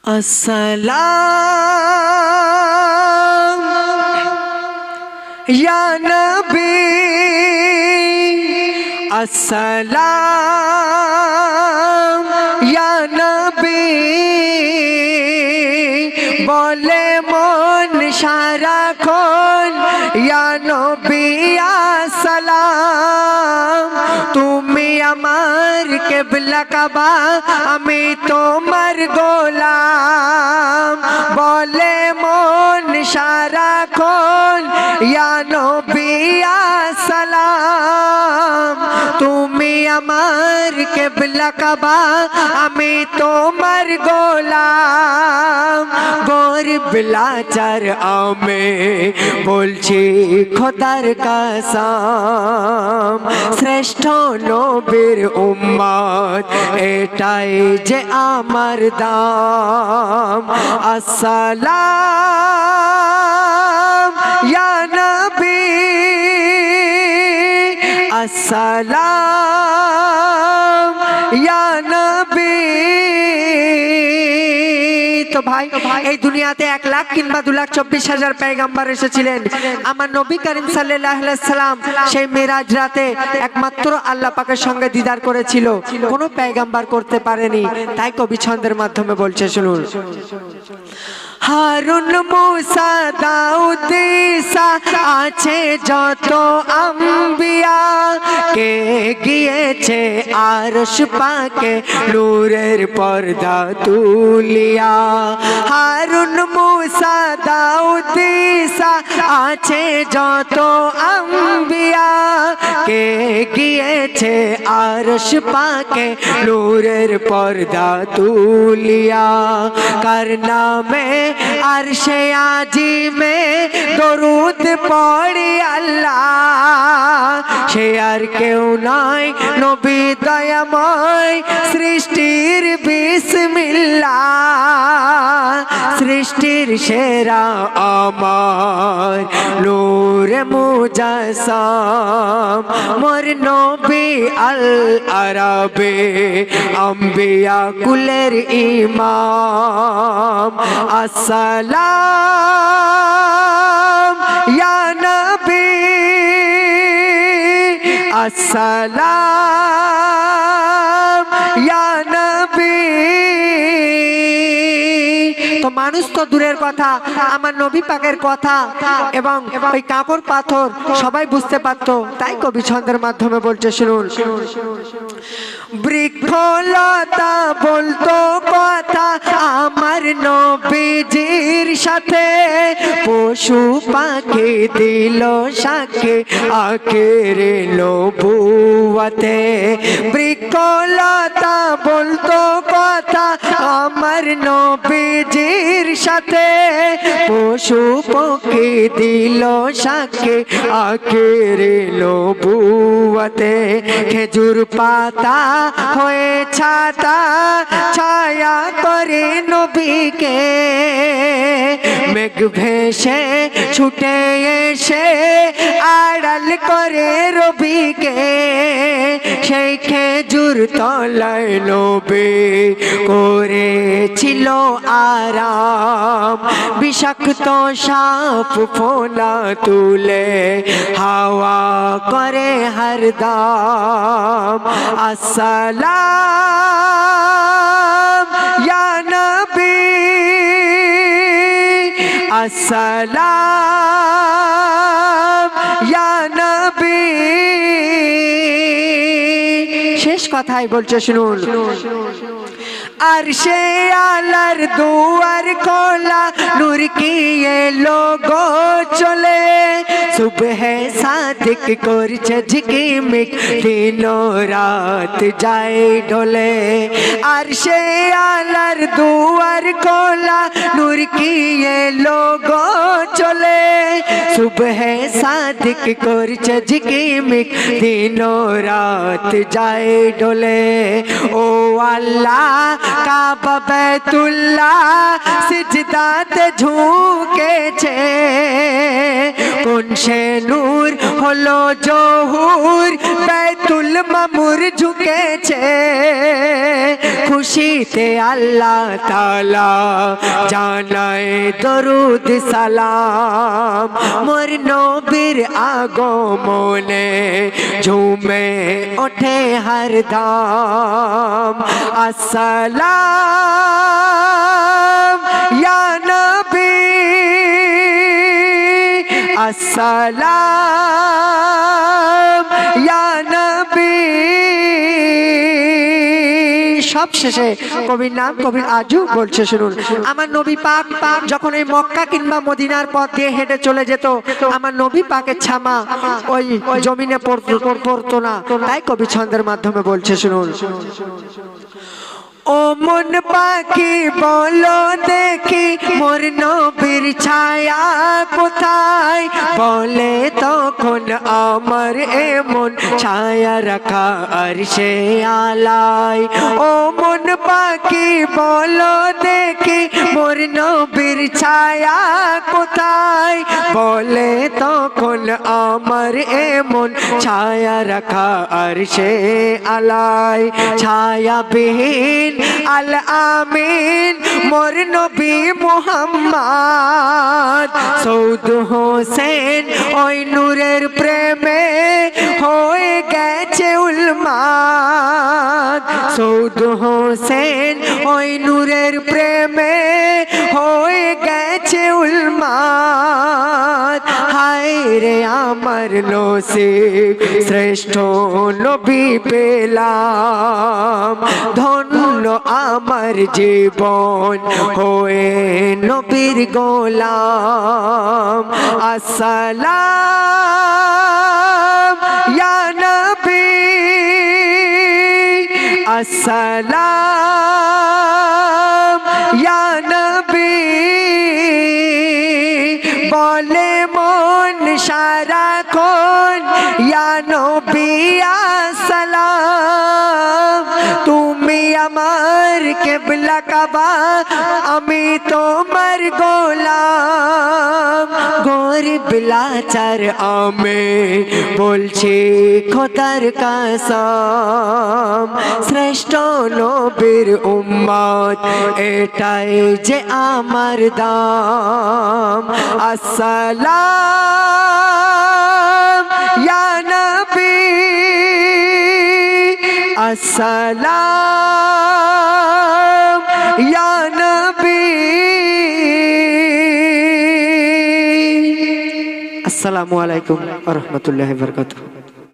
अस्सलाम या नबी, अस्सलाम या नबी, बोले मन साराक्षण या नबी अस्सलाम। तुमी आमार किबला काबा, आमी तोमार गोलाम। बोले मन साराक्षण या नबी अस्सलाम। तुमी आमार किबला काबा, आमी तोमार गोलाम। গরিবলাচার আমি বলছি খোদার কসম, শ্রেষ্ঠ নবীর উম্মত এটাই যে আমার দাম। আসসালাম ইয়া নবী, আসসালাম ইয়া নবী। তো ভাই এই দুনিয়াতে 1,00,000 কিংবা 2,24,000 পয়গম্বর এসেছিলেন। আমার নবী করিম সাল্লাল্লাহু আলাইহি সাল্লাম সেই মেরাজ রাতে একমাত্র আল্লাহ পাকের সঙ্গে দিদার করেছিল, কোনো পয়গম্বর করতে পারেনি। তাই কবি ছন্দের মাধ্যমে বলছে, শুনুন। হারুন মুসা দাউদ ঈসা আছে যত আম্বিয়া, কে গিয়েছে আরশ পাকে নূরের পর্দা তুলিয়া। হারুন মুসা দাউদ ঈসা আছে যত আম্বিয়া, কে গিয়েছে আরশ পাকে নূরের পর্দা তুলিয়া। কার নামে আরশে আজিমে দরুদ পড়ি আল্লাহ, সে আর কেউ নয় নবী দয়াময় সৃষ্টির বিসমিল্লাহ। সৃষ্টির সেরা আমার নূরে মুজাসসাম, মোর নবী আল আরাবে আম্বিয়া কুলের ইমাম। আসসালাম ইয়া নবী, আসসালাম ইয়া নবী। তো মানুষ তো দূরের কথা, আমার নবী পাকের কথা এবং ওই কাপড় পাথর সবাই বুঝতে পারতো। তাই কবি ছন্দের মাধ্যমে বলছে, শুনুন। বৃক্ষলতা বলতো কথা আমার নবীজির সাথে, পশু পাখি দিল সাক্ষী আখেরে নবুয়তে। বৃক্ষলতা বলতো কথা আমার নবীজির সাথে, পশু পাখি দিল সাক্ষী আখেরে নবুয়তে। খেজুর পাতা হয়ে ছাতা ছায়া করে নবীকে, মেঘ ভেসে ছুটে এসে আড়াল করে রবিকে। সেই খেজুর তলায় নবী করেছিল আরাম, বিষাক্ত সাপ ফোনা তুলে হাওয়া করে হরদম। আসসালাম ইয়া নবী, আসসালাম ইয়া নবী। শেষ কথাই বলছে, শুনুন। আরশে আলার দুয়ার খোলা, নূর কি এলো গো চলে। সুবহে সাদিক করছে ঝিকিমিক, দিন রাত যায় ঢলে। আরশে আলার দুয়ার খোলা, নূর কি এলো গো চলে। সুবহে সাদিক করছে ঝিকিমিক, দিন রাত যায় ঢলে। ও আল্লাহ কাবা বাইতুল্লাহ সিজদাতে ঝুঁকেছে, কোন সে নূর হলো জহুর বাইতুল মামুর ঝুঁকেছে, খুশিতে আল্লাহ তাআলা জানায় দরুদ সালাম, মোর নবীর আগমনে ঝুমে ওঠে হরদম। আসসালাম ইয়া নবী, আসসালাম ইয়া নবী। সব শেষে কবির নাম কবির আজু বলছে, শুনুন। আমার নবী পাক যখন এই মক্কা কিংবা মদিনার পথ দিয়ে হেঁটে চলে যেত, আমার নবী পাকের ছামা ওই জমিনে পড়তো না, তাই কবি ছন্দের মাধ্যমে বলছে, শুনুন। ও মন পাখি বলো দেখি মোর নবীর ছায়া কোথায়, বলে তখন আমার এমন ছায়া রাখা আরশে আলায়। ও মন পাখি বলো দেখি মোর নবীর ছায়া কোথায়, বলে তখন আমার এমন ছায়া রাখা আরশে আলায়। ছায়া বিহীন আল আমিন মোর নবী মুহাম্মদ, সৌদ হোসেন ওই নূরের প্রেমে হয়ে গেছে উন্মাদ, সৌদ হোসেন ওই নূরের প্রেমে হয়ে গেছে উন্মাদ। হায় রে আমার নসিব শ্রেষ্ঠ নবী পেলাম, ধন্য আমার জীবন হয়ে নবীর গোলাম। আসসালাম ইয়া নবী, আসসালাম ইয়া নবী। বলে মন সারাক্ষণ ইয়া নবী আসসালাম, তুমি আমার কিবলা কাবা, আমি তোমার গোলাম। গরিব লাচার আমি বলছি খোদার কসম, শ্রেষ্ঠ নবীর উম্মত এটাই যে আমার দাম। আসসালাম ইয়া নবী, আসসালাম ইয়া নবী। আসসালামু আলাইকুম ওয়া রাহমাতুল্লাহি ওয়া বারাকাতুহু।